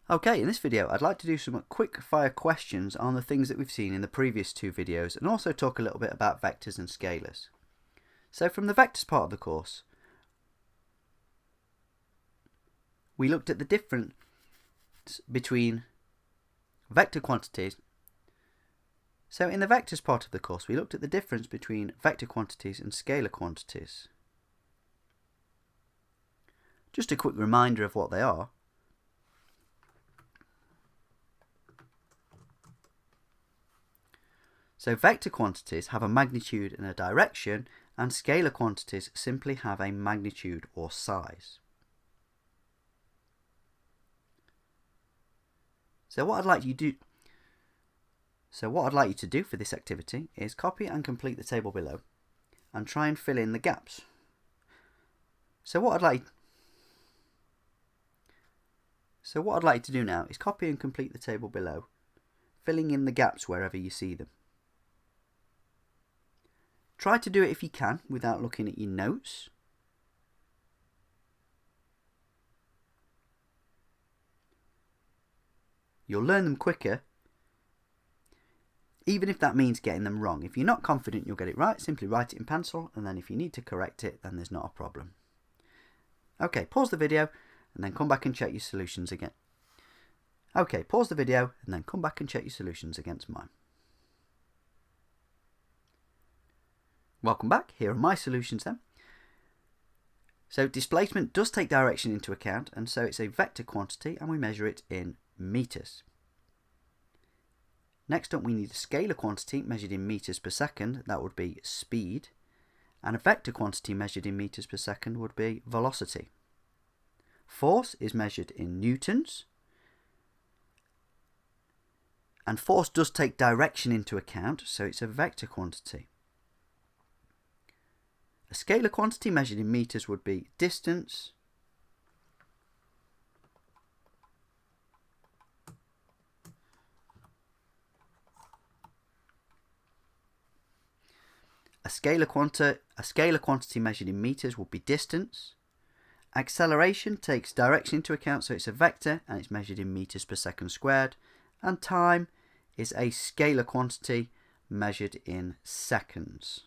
Okay, in this video I'd like to do some quick fire questions on the things that we've seen in the previous two videos and also talk a little bit about vectors and scalars. So from the vectors part of the course, we looked at the difference between vector quantities. So in the vectors part of the course, we looked at the difference between vector quantities and scalar quantities. Just a quick reminder of what they are. So vector quantities have a magnitude and a direction, and scalar quantities simply have a magnitude or size. So what I'd like you to do for this activity is copy and complete the table below and try and fill in the gaps. So what I'd like you to do now is copy and complete the table below, filling in the gaps wherever you see them. Try to do it if you can without looking at your notes. You'll learn them quicker, even if that means getting them wrong. If you're not confident you'll get it right, simply write it in pencil, and then if you need to correct it, then there's not a problem. Okay, pause the video and then come back and check your solutions again. Okay, pause the video and then come back and check your solutions against mine. Welcome back. Here are my solutions then. So displacement does take direction into account, and so it's a vector quantity and we measure it in meters. Next up we need a scalar quantity measured in meters per second, that would be speed, and a vector quantity measured in meters per second would be velocity. Force is measured in newtons, and force does take direction into account, so it's a vector quantity. A scalar quantity measured in meters would be distance, a scalar quantity measured in meters would be distance. Acceleration takes direction into account, so it's a vector and it's measured in meters per second squared. And time is a scalar quantity measured in seconds.